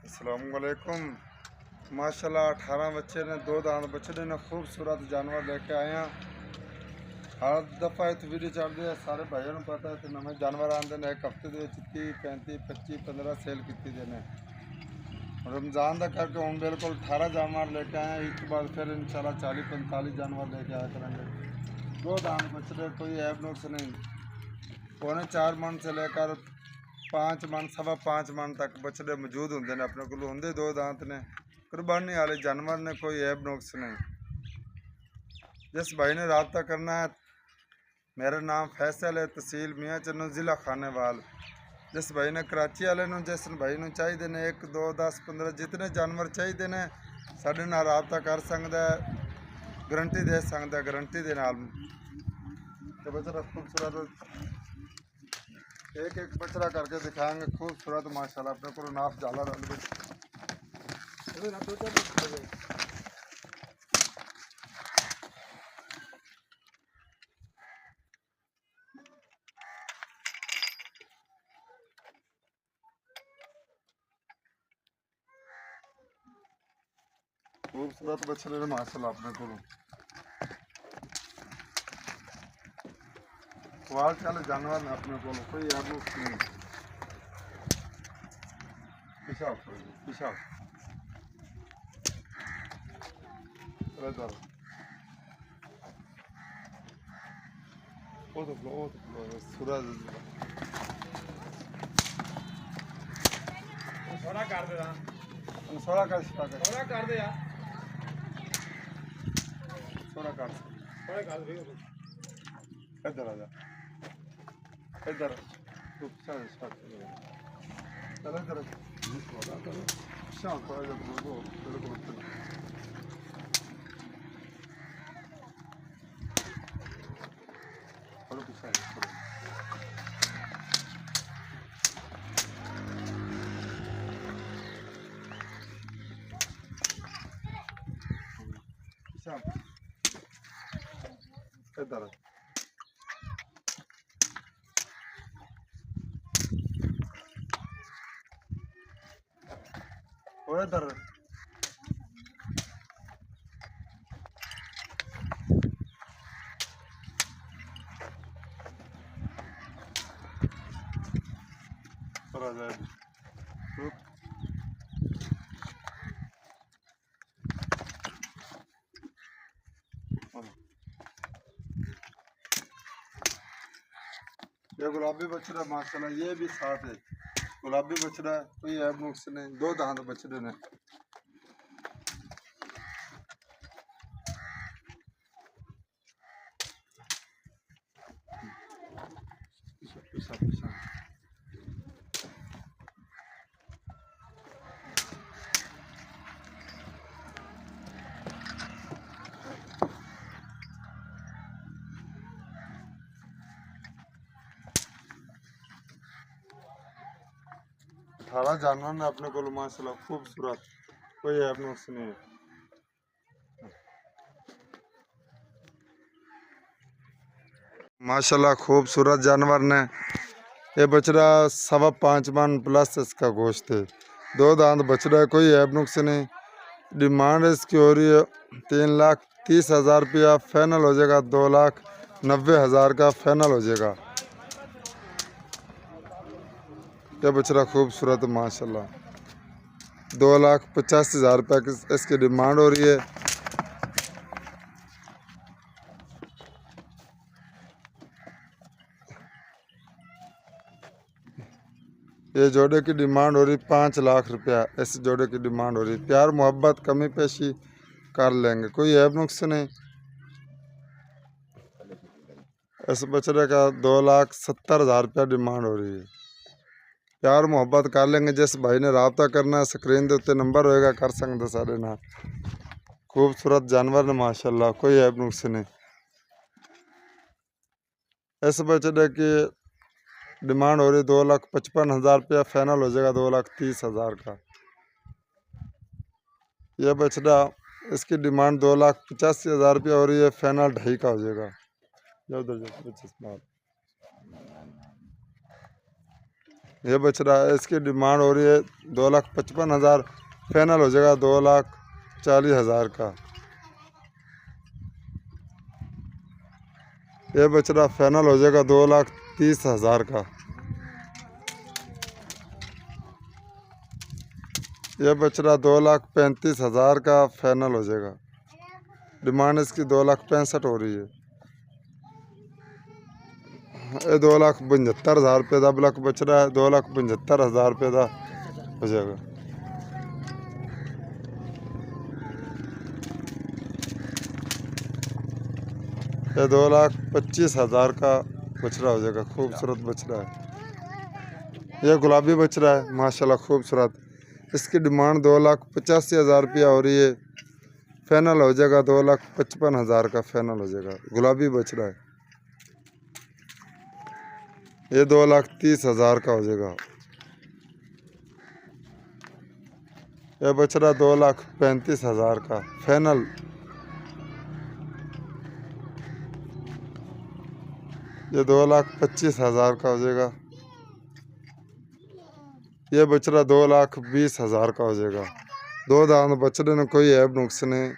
अस्सलामुअलैकुम। माशाल्लाह 18 बच्चे ने, दो दांत बछड़े ने, खूबसूरत जानवर लेके आए हैं। हर दफ़ा इत वीडियो चढ़ती है, सारे भाइयों को पता है कि नवे जानवर आते हैं। एक हफ्ते के 30 35 25 15 सेल की ने। रमज़ान का करके हम बिल्कुल 18 जानवर लेके आए हैं। इसके बाद फिर इंशाल्लाह 40 45 जानवर लेके आया करेंगे। दो दांत बछड़े, कोई ऐब नुक्स नहीं। 4.25 मन से लेकर 5 मन 5.25 मन तक बछड़े मौजूद होंगे ने। अपने को होंगे दो दांत ने, कुर्बानी वाले जानवर ने, कोई ऐब नुक्स नहीं। जिस भाई ने रब्ता करना है, मेरा नाम फैसल है, तहसील मियाँ चन्नू, ज़िला खानेवाल। जिस भाई ने कराची वाले जिस भाई ने चाहिए ने 1 2 10 15 जितने जानवर चाहिए ने साढ़े नाल रब्ता कर सकता है, गारंटी दे सकता है। गारंटी के नाल तो बछड़ा खूबसूरत एक एक बछड़ा करके दिखाएंगे। खूबसूरत माशाल्लाह। अपने को नाफ जाला डाल खूबसूरत बछड़े ने माशाल्लाह। अपने को क्वालिटी वाले जानवर ने अपने को, कोई ऐब नुक्स नहीं। पिशाब पिशाब सूरज थोड़ा कर दे सोड़ा कर शिका कर थोड़ा कर दे यार सोड़ा कर थोड़ा कर दे इधर आ जा इधर तू चल स्टार्ट चल इधर शाम को आ जा वो तेरे को चल और पीछे शाम इधर और इधर और आ जाए ये गुलाबी बछड़ा माशाल्लाह। ये भी साथ है गुलाबी बछड़ा, कोई ऐब नुक्स नहीं। दो दांत बछड़े ने। पीछा पीछा अठारह जानवर ने अपने को माशाल्लाह। खूबसूरत, कोई ऐब नुक्स नहीं। माशाल्लाह खूबसूरत जानवर ने। ये बछड़ा 5.25 मन प्लस इसका गोश्त है। दो दांत बछड़ा है, कोई ऐब नुक्स नहीं। डिमांड इसकी हो रही है 3,30,000 रुपया। फाइनल हो जाएगा 2,90,000 का फाइनल हो जाएगा। ये बछड़ा खूबसूरत माशाल्लाह। 2,85,000 रुपया की इसकी डिमांड हो रही है। ये जोड़े की डिमांड हो रही 5 लाख रुपया। इस जोड़े की डिमांड हो रही। प्यार मोहब्बत कमी पेशी कर लेंगे, कोई ऐब नुक्स नहीं। इस बछड़े का 2,70,000 रुपया डिमांड हो रही है। प्यार मोहब्बत कर लेंगे। जिस भाई ने रब्ता करना है, स्क्रीन के उत्ते नंबर होएगा, कर सकते साढ़े नाल। खूबसूरत जानवर ने माशाल्लाह, कोई ऐब नुक्स नहीं। इस बछड़े की डिमांड हो रही 2,55,000 रुपया। फाइनल हो जाएगा 2,30,000 का। यह बछड़ा इसकी डिमांड 2,85,000 रुपया हो रही है। फाइनल 2.5 का हो जाएगा। उधर ये बछड़ा है, इसकी डिमांड हो रही है 2,55,000, फाइनल हो जाएगा 2,40,000 का। ये बछड़ा फाइनल हो जाएगा 2,30,000 का। ये बछड़ा 2,35,000 का फाइनल हो जाएगा। डिमांड इसकी 2,65,000 हो रही है। ये 2,75,000 रुपये का ब्लॉक बछड़ा है, 2,75,000 रुपये का हो जाएगा। ये 2,25,000 का बछड़ा हो जाएगा। खूबसूरत बछड़ा है। यह गुलाबी बछड़ा है माशाल्लाह खूबसूरत। इसकी डिमांड 2,85,000 रुपया हो रही है। फाइनल हो जाएगा 2,55,000 का फाइनल हो जाएगा। गुलाबी बछड़ा है। ये 2,30,000 का हो जाएगा। यह बछड़ा 2,35,000 का फाइनल। ये 2,25,000 का हो जाएगा। ये बछड़ा 2,20,000 का हो जाएगा। दो दांत बछड़े ने कोई ऐब नुक्स नहीं।